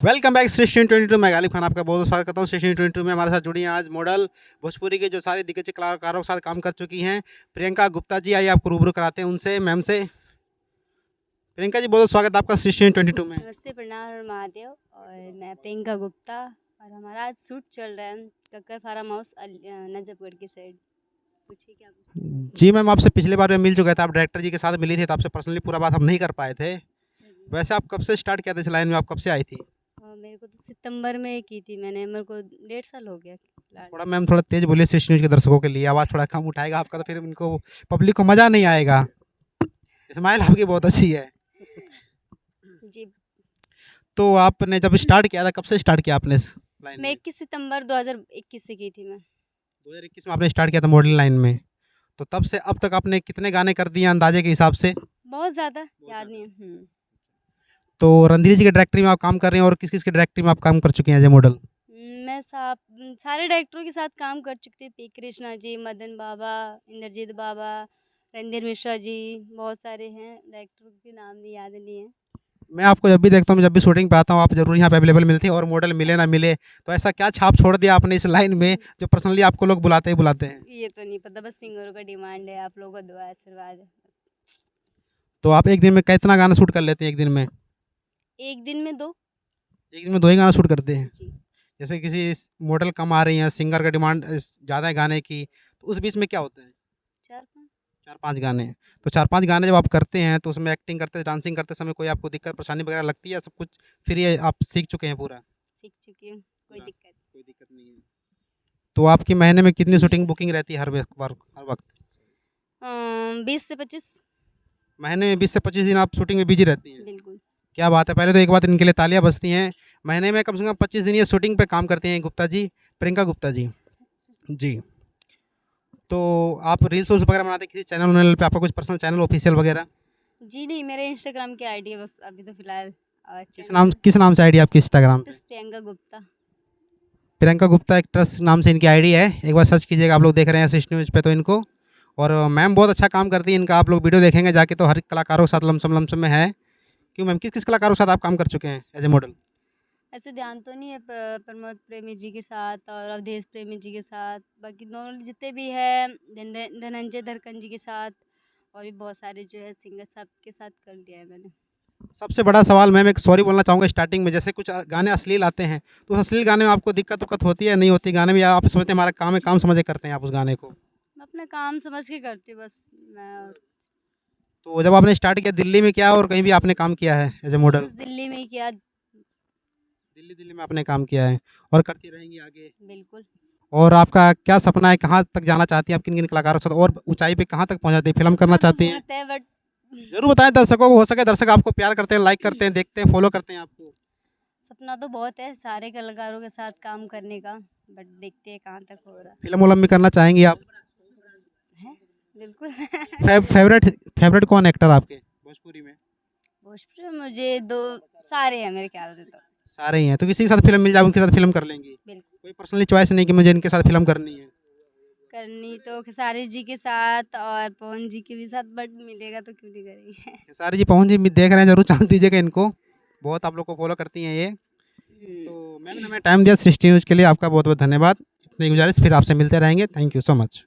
Welcome back station 22 मैं गालिब खान आपका बहुत स्वागत करता हूँ। स्टेशन 22 में हमारे साथ जुड़ी हैं आज मॉडल भोजपुरी के जो सारे दिग्गज कलाकारों के साथ काम कर चुकी हैं प्रियंका गुप्ता जी। आइए आपको रूबरू कराते हैं उनसे, मैम से। प्रियंका जी, बहुत स्वागत आपका स्टेशन 22 में। नमस्ते, प्रणाम और महादेव। और मैं प्रियंका गुप्ता और हमारा आज शूट चल रहा है कक्कर फार्म हाउस नजफगढ़ की साइड। पूछिए क्या पूछना जी मैम, आपसे पिछले बार में मिल चुका था, आप डायरेक्टर जी के साथ मिली थी, तो आपसे पर्सनली पूरा बात हम नहीं कर पाए थे। है। वैसे आप कब से स्टार्ट किया था इस लाइन में, आप कब से आई थी? और मेरे को तो सितंबर में की थी मैंने, मेरे को 1.5 साल हो गया फिलहाल। थोड़ा मैम थोड़ा तेज बोलिए, स्टेशन न्यूज के दर्शकों के लिए आवाज़ थोड़ा कम उठाएगा आपका, तो फिर इनको पब्लिक को मज़ा नहीं आएगा। स्माइल आपकी बहुत अच्छी है। जी, तो आपने जब स्टार्ट किया था, कब से स्टार्ट किया आपने इस लाइन मैं में? 21 सितंबर 2021 से की थी मैं। 2021 में आपने स्टार्ट किया था मॉडल लाइन में, तो तब से अब तक आपने कितने गाने कर दिए अंदाजे के हिसाब से? बहुत ज़्यादा याद नहीं है। तो रणधीर जी के डायरेक्टरी में आप काम कर रहे हैं, और किस किस के डायरेक्टरी में आप काम कर चुके हैं एज ए मॉडल? मैं सारे डायरेक्टरों के साथ काम कर चुकी थी। पी कृष्णा जी, मदन बाबा, इंद्रजीत बाबा, रणधीर मिश्रा जी, बहुत सारे हैं डायरेक्टरों के नाम नहीं याद नहीं है। मैं आपको जब भी देखता हूँ, जब भी शूटिंग पे आता हूँ, आप जरूर यहाँ पे अवेलेबल मिलती हैं, और मॉडल मिले ना मिले, तो ऐसा क्या छाप छोड़ दिया आपने इस लाइन में जो पर्सनली आपको लोग बुलाते ही बुलाते हैं? ये तो नहीं पता, बस सिंगरों का डिमांड है, आप लोगों का दुआ आशीर्वाद है। तो आप एक दिन में कितना गाना शूट कर लेते हैं एक दिन में? एक दिन में 2। एक दिन में 2 ही गाना शूट करते हैं? जी। जैसे किसी मॉडल कम आ रही हैं, सिंगर का डिमांड ज़्यादा है गाने की, तो उस बीच में क्या होता है? 4-5। 4-5 गाने। तो 4-5 गाने जब आप करते हैं, तो उसमें एक्टिंग करते, डांसिंग करते समय कोई आपको दिक्कत परेशानी वगैरह लगती है, या सब कुछ फ्री है, आप सीख चुके हैं पूरा? सीख चुकी हूँ, कोई पूरा, दिक्कत कोई दिक्कत नहीं है। तो आपकी महीने में कितनी शूटिंग बुकिंग रहती है हर वक़्त? 20 से 25। महीने में 20 से 25 दिन आप शूटिंग में बिज़ी रहती हैं? बिल्कुल। क्या बात है! पहले तो एक बात इनके लिए तालियाँ बजती हैं। महीने में कम से कम 25 दिन ये शूटिंग पे काम करती हैं गुप्ता जी, प्रियंका गुप्ता जी। जी। तो आप रील्स-विल्स वगैरह बनाते हैं किसी चैनल-वैनल पे? आपका कुछ पर्सनल चैनल ऑफ़िशियल वगैरह? जी नहीं, मेरे इंस्टाग्राम की आईडी है बस अभी तो फिलहाल। किस किस नाम से आईडी आपकी इंस्टाग्राम पे? बस प्रियंका गुप्ता। प्रियंका गुप्ता एक्ट्रेस नाम से इनकी आईडी है। एक बार सर्च कीजिएगा, आप लोग देख रहे हैं सिस्ट न्यूज़ पे तो इनको। और मैम बहुत अच्छा काम करती हैं, इनका आप लोग वीडियो देखेंगे जाके तो हर कलाकारों के साथ लमसम लमसम में है। क्यों मैम, किस-किस कलाकारों के साथ आप काम कर चुके हैं एज़ ए मॉडल? ऐसे ध्यान तो नहीं है, प्रमोद प्रेमी जी के साथ और अवधेश प्रेमी जी के साथ, बाकी नॉर्मल जितने भी हैं, धनंजय धड़कन जी के साथ, और भी बहुत सारे जो है सिंगर सब के साथ कर लिया है मैंने। सबसे बड़ा सवाल मैम, एक सॉरी बोलना चाहूँगा स्टार्टिंग में, जैसे कुछ गाने अश्लील आते हैं, तो उस अश्लील गाने में आपको दिक्कत-विक्कत होती है या नहीं होती? गाने में या आप सोचते हैं हमारा काम है, काम समझ के करते हैं आप उस गाने को? मैं अपना काम समझ के करती हूँ बस। मैं और तो जब आपने स्टार्ट किया दिल्ली में किया, और कहीं भी आपने काम किया है एज़ ए मॉडल? बस दिल्ली में ही किया। दिल्ली में आपने काम किया है, और करती रहेंगी आगे? बिल्कुल। और आपका क्या सपना है, कहाँ तक जाना चाहती हैं आप, किन-किन कलाकारों के साथ, और ऊँचाई पे कहाँ तक पहुँचना चाहती हैं, फ़िल्म करना सपना तो चाहती हैं? बहुत है बट ज़रूर बताएँ दर्शकों को, हो सके दर्शक आपको प्यार करते हैं, लाइक करते हैं, देखते हैं, फ़ॉलो करते हैं आपको। सपना तो बहुत है सारे कलाकारों के साथ काम करने का, बट देखते हैं कहाँ तक हो रहा फ़िल्म-विल्म भी करना चाहेंगी आप? है। बिल्कुल। फेवरेट फेवरेट कौन एक्टर आपके भोजपुरी में? भोजपुरी में मुझे 2 सारे हैं मेरे ख्याल से तो। सारे ही हैं, तो किसी के साथ फ़िल्म मिल जाए उनके साथ फ़िल्म कर लेंगी? बिल्कुल। कोई पर्सनली चॉइस नहीं कि मुझे इनके साथ फ़िल्म करनी है? करनी तो खेसारी जी के साथ और पवन जी के भी साथ, बट मिलेगा तो क्यों नहीं करेंगे। खेसारी जी, पवन जी देख रहे हैं, ज़रूर चांस दीजिएगा इनको, बहुत आप लोग को फ़ॉलो करती हैं ये। तो मैम ने हमें टाइम दिया सृष्टि न्यूज़ के लिए, आपका बहुत-बहुत धन्यवाद। इतनी गुज़ारिश, फिर आपसे मिलते रहेंगे। Thank you so much.